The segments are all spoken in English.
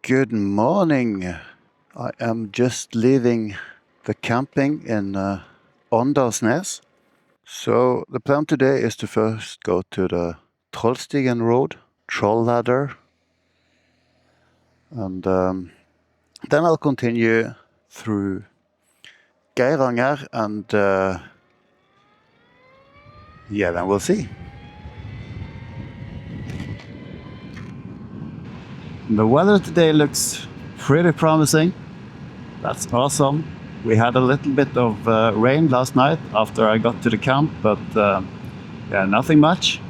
Good morning. I am just leaving the camping in Åndalsnes. So the plan today is to first go to the Trollstigen road, Troll ladder, and then I'll continue through Geiranger and then we'll see. The weather today looks pretty promising. That's awesome. We had a little bit of rain last night after I got to the camp, but nothing much.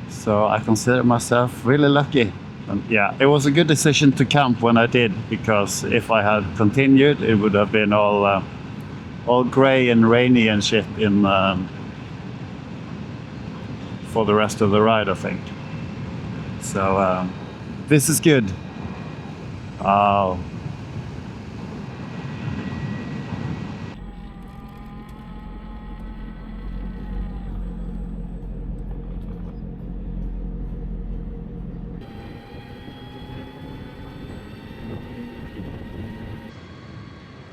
So I consider myself really lucky. And yeah, it was a good decision to camp when I did, because if I had continued, it would have been all gray and rainy and shit for the rest of the ride, I think. So this is good. Oh.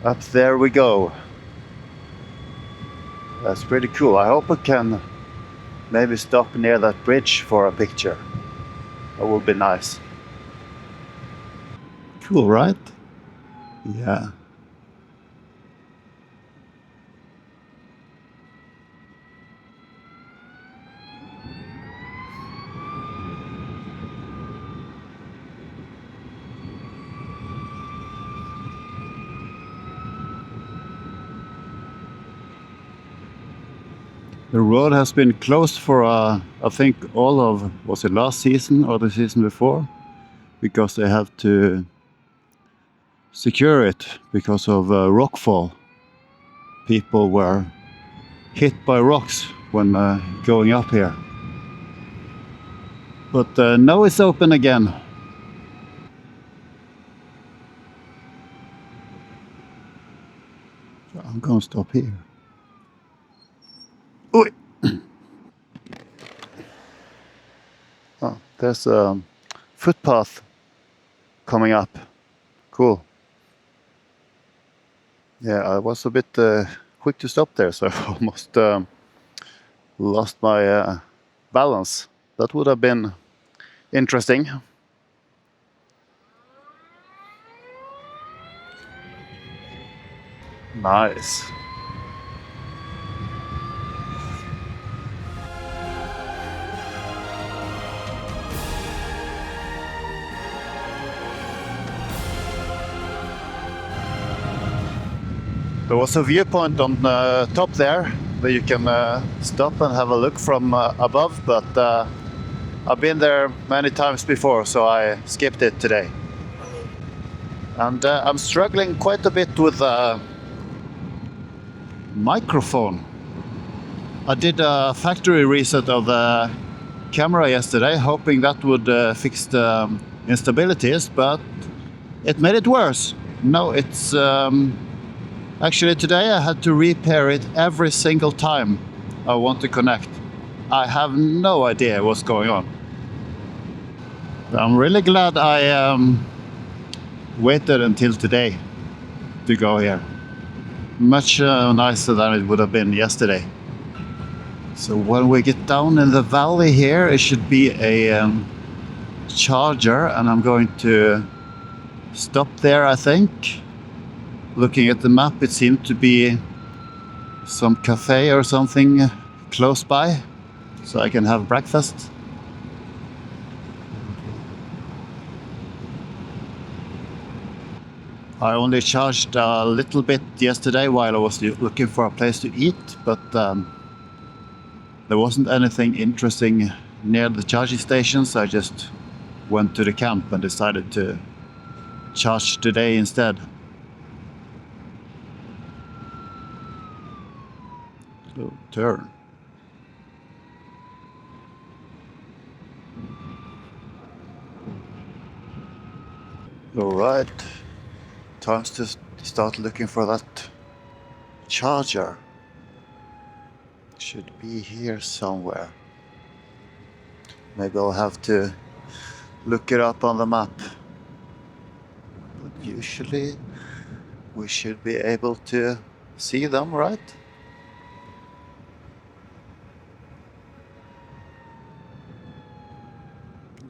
Up there we go. That's pretty cool. I hope I can maybe stop near that bridge for a picture. That would be nice. Cool, right? Yeah. The road has been closed for, I think, all of, was it last season or the season before? Because they have to secure it because of rockfall. People were hit by rocks when going up here. But now it's open again. So I'm going to stop here. Oi. Oh, there's a footpath coming up. Cool. Yeah, I was a bit quick to stop there, so I almost lost my balance. That would have been interesting. Nice. There was a viewpoint on top there where you can stop and have a look from above, but I've been there many times before, so I skipped it today. And I'm struggling quite a bit with microphone. I did a factory reset of the camera yesterday, hoping that would fix the instabilities, but it made it worse. No, it's actually today I had to repair it every single time I want to connect. I have no idea what's going on. I'm really glad I waited until today to go here. Much nicer than it would have been yesterday. So when we get down in the valley here, it should be a charger, and I'm going to stop there, I think. Looking at the map, it seemed to be some cafe or something close by, so I can have breakfast. I only charged a little bit yesterday while I was looking for a place to eat, but there wasn't anything interesting near the charging station, so I just went to the camp and decided to charge today instead. So, turn. All right, time to start looking for that charger. Should be here somewhere. Maybe I'll have to look it up on the map. Usually we should be able to see them, right?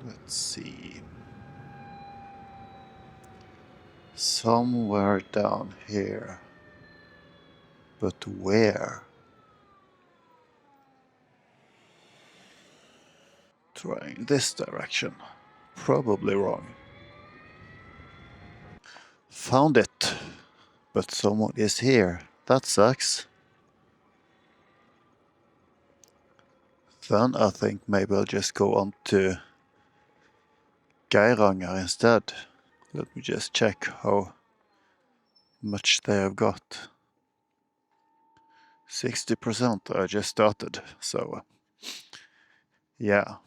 Let's see. Somewhere down here. But where? Trying this direction. Probably wrong. Found it. But someone is here. That sucks. Then I think maybe I'll just go on to Geiranger instead. Let me just check how much they have got. 60%. I just started, so yeah.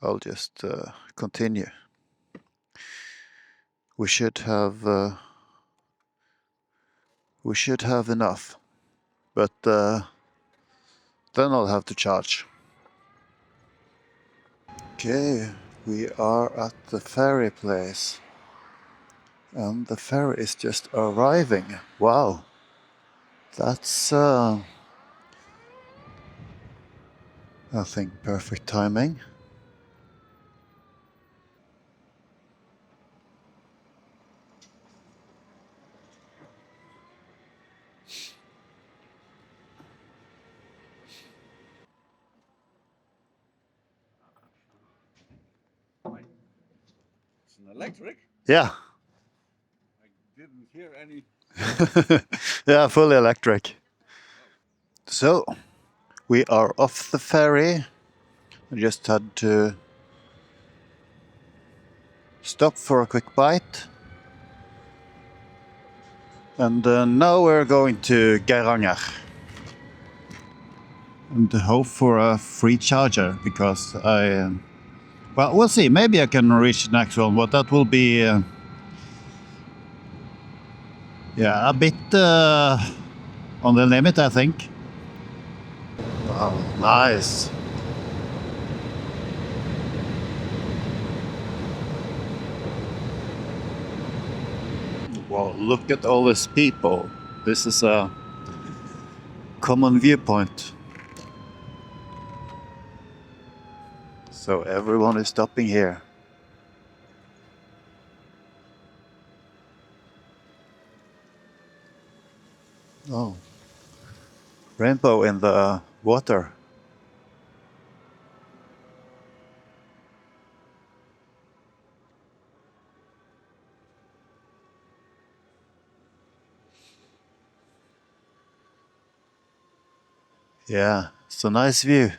I'll just continue. We should have enough, but then I'll have to charge. Okay, we are at the ferry place, and the ferry is just arriving. Wow, that's I think perfect timing. It's an electric? Yeah. I didn't hear any. Yeah, fully electric. So, we are off the ferry. I just had to stop for a quick bite. And now we're going to Geiranger. And hope for a free charger, because well, we'll see. Maybe I can reach the next one, but that will be yeah, a bit on the limit, I think. Wow, nice. Wow, look at all these people. This is a common viewpoint. So everyone is stopping here. Oh, rainbow in the water. Yeah, it's a nice view.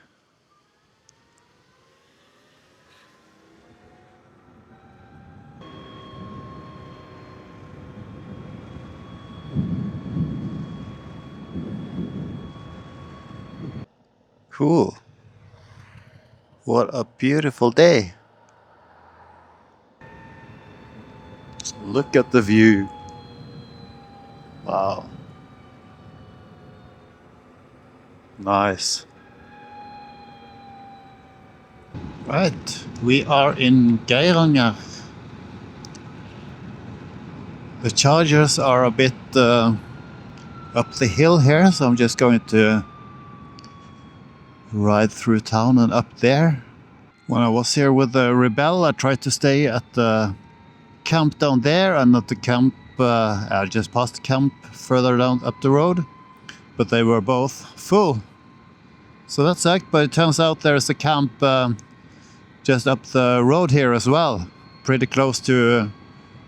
Cool. What a beautiful day. Look at the view. Wow. Nice. Right, we are in Geiranger. The chargers are a bit up the hill here, so I'm just going to ride through town and up there. When I was here with the Rebel, I tried to stay at the camp down there and at the camp, I just passed the camp further down up the road, but they were both full. So that sucked, but it turns out there's a camp just up the road here as well, pretty close to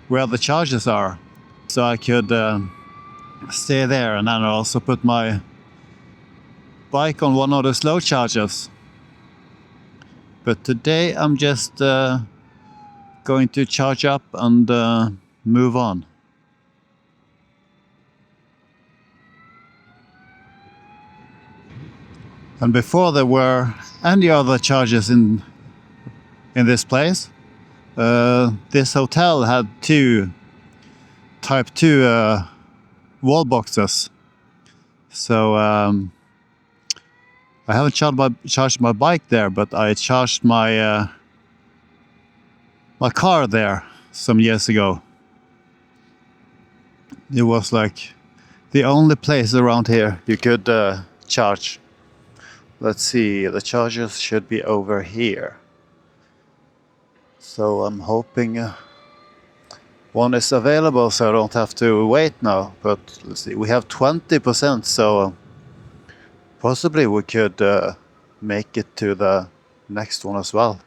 where the charges are. So I could stay there, and then I also put my bike on one of the slow chargers. But today I'm just going to charge up and move on. And before there were any other charges in this place, this hotel had two Type 2 wall boxes. So I haven't charged my bike there, but I charged my my car there some years ago. It was like the only place around here you could charge. Let's see, the chargers should be over here. So I'm hoping one is available so I don't have to wait now. But let's see, we have 20%, so possibly we could make it to the next one as well.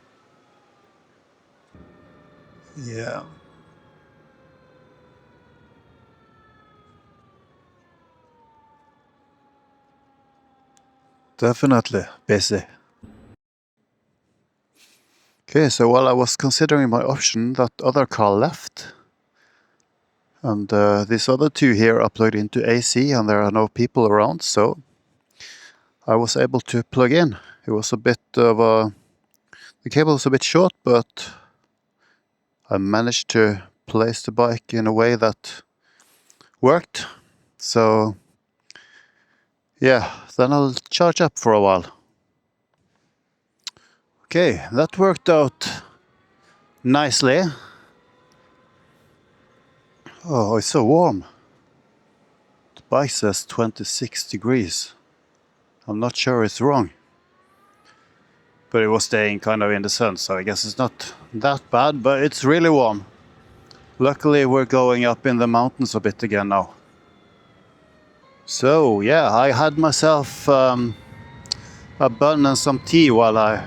Yeah. Definitely busy. Okay, so while I was considering my option, that other car left. And these other two here are plugged into AC and there are no people around, so I was able to plug in. It was a bit of a... the cable was a bit short, but I managed to place the bike in a way that worked. So yeah, then I'll charge up for a while. Okay, that worked out nicely. Oh, it's so warm. The bike says 26 degrees. I'm not sure it's wrong. But it was staying kind of in the sun, so I guess it's not that bad, but it's really warm. Luckily we're going up in the mountains a bit again now. So yeah, I had myself a bun and some tea while I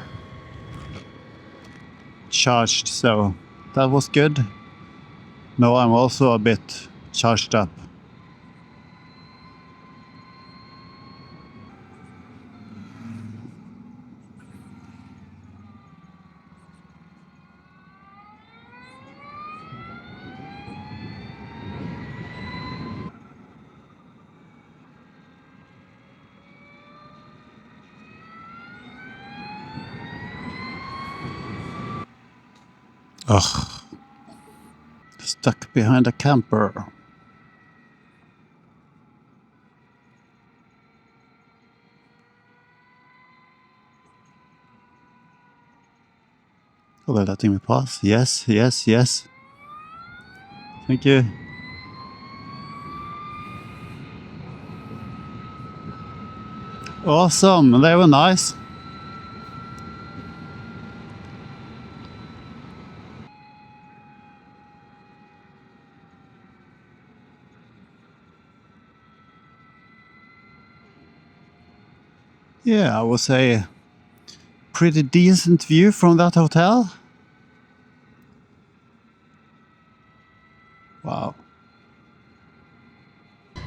charged, so that was good. Now I'm also a bit charged up. Ugh. Stuck behind a camper. Oh, they're letting me pass? Yes, yes, yes. Thank you. Awesome, they were nice. Yeah, I would say pretty decent view from that hotel. Wow.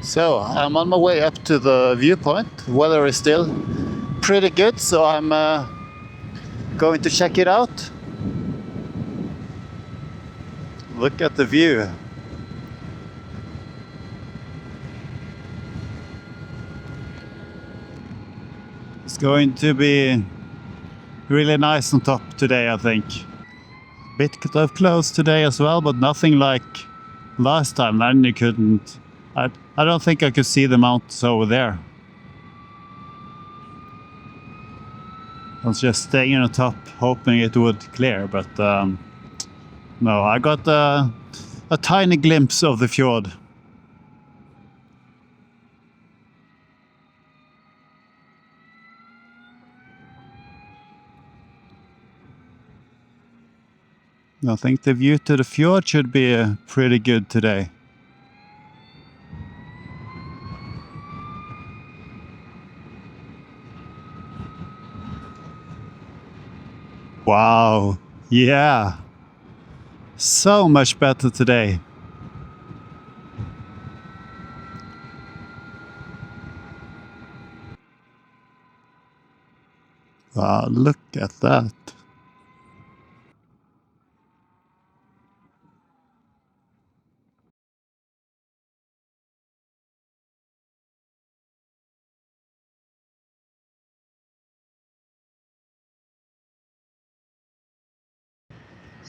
So I'm on my way up to the viewpoint. The weather is still pretty good, so I'm going to check it out. Look at the view. It's going to be really nice on top today, I think. Bit of clouds today as well, but nothing like last time. Then you couldn't... I don't think I could see the mountains over there. I was just staying on top, hoping it would clear, but no, I got a tiny glimpse of the fjord. I think the view to the fjord should be pretty good today. Wow, yeah, so much better today. Wow, look at that.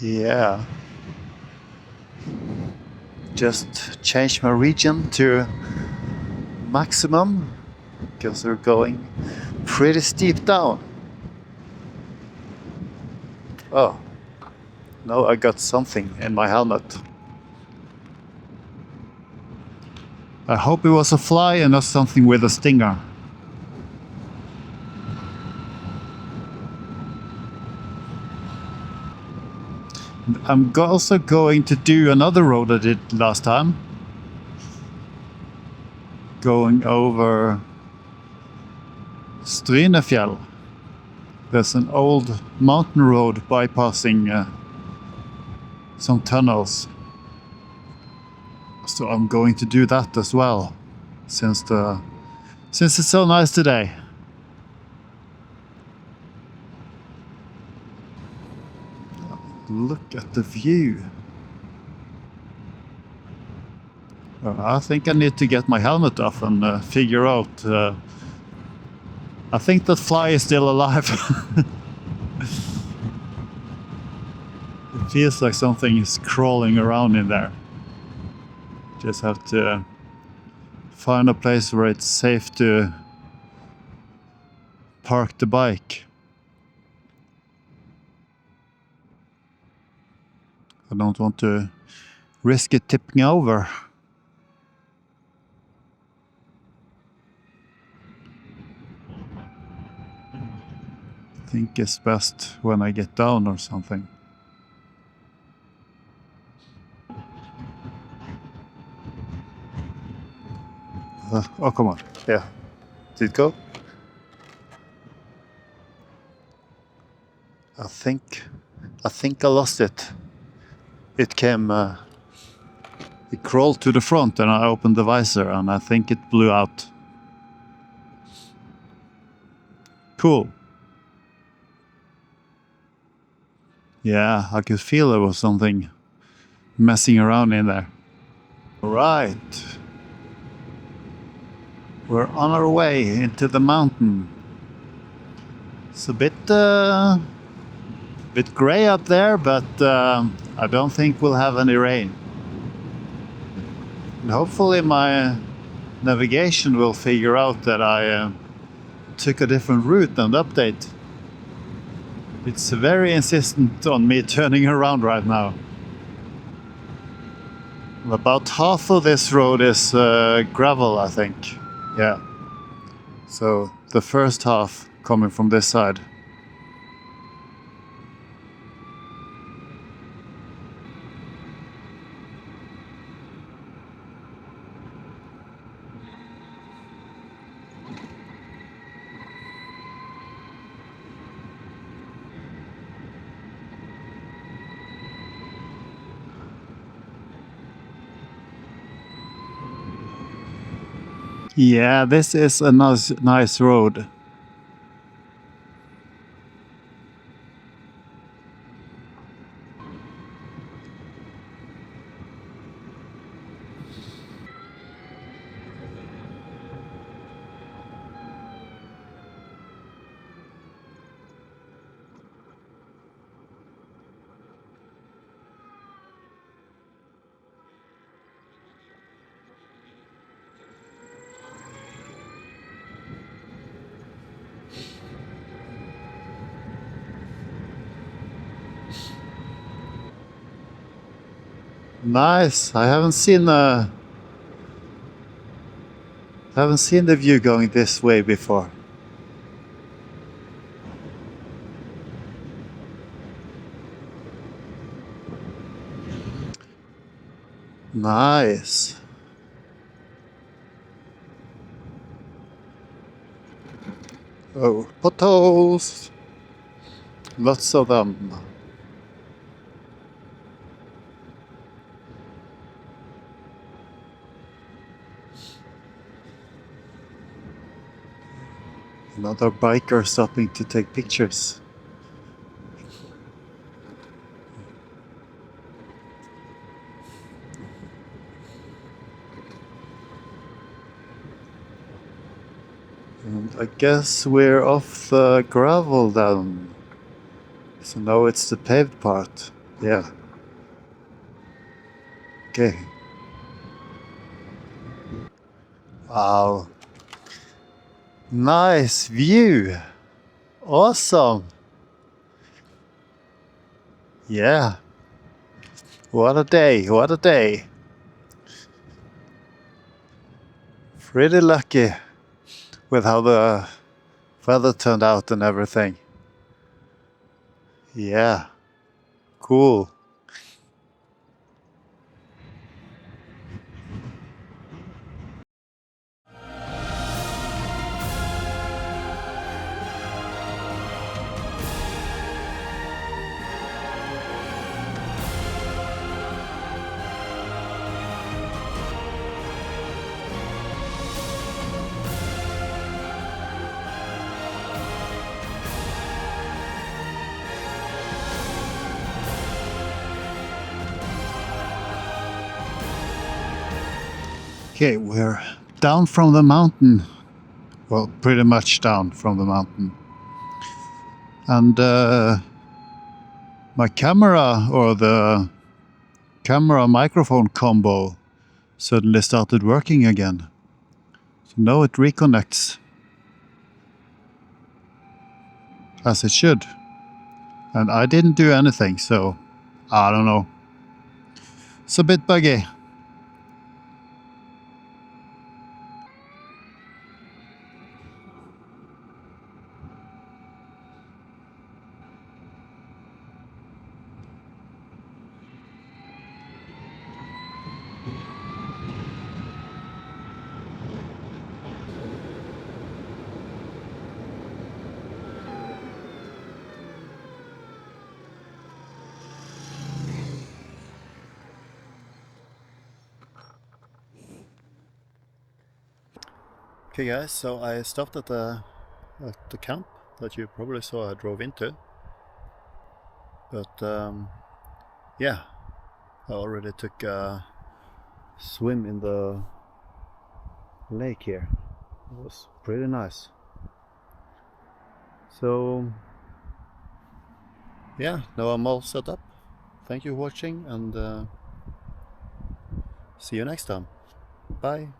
Yeah. Just change my region to maximum because we're going pretty steep down. Oh, no, I got something in my helmet. I hope it was a fly and not something with a stinger. I'm also going to do another road I did last time. Going over Strynefjell. There's an old mountain road bypassing some tunnels. So I'm going to do that as well, since it's so nice today. Look at the view. I think I need to get my helmet off and figure out. I think that fly is still alive. It feels like something is crawling around in there. Just have to find a place where it's safe to park the bike. I don't want to risk it tipping over. I think it's best when I get down or something. Oh, come on. Yeah. Did it go? I think I lost it. It came, it crawled to the front and I opened the visor and I think it blew out. Cool. Yeah, I could feel there was something messing around in there. Right. We're on our way into the mountain. It's a bit gray up there, but I don't think we'll have any rain. And hopefully my navigation will figure out that I took a different route and update. It's very insistent on me turning around right now. About half of this road is gravel, I think. Yeah. So the first half coming from this side. Yeah, this is a nice road. Nice. I haven't seen the view going this way before. Nice. Oh, potholes. Lots of them. Another biker stopping to take pictures. And I guess we're off the gravel then. So now it's the paved part. Yeah. Okay. Wow. Nice view. Awesome. Yeah. What a day, what a day. Pretty lucky with how the weather turned out and everything. Yeah. Cool. Okay, we're down from the mountain. Well, pretty much down from the mountain. And my camera, or the camera microphone combo, suddenly started working again. So now it reconnects as it should. And I didn't do anything, so I don't know. It's a bit buggy. Okay guys, so I stopped at the camp that you probably saw I drove into. But yeah, I already took a swim in the lake here. It was pretty nice. So yeah, now I'm all set up. Thank you for watching, and see you next time. Bye.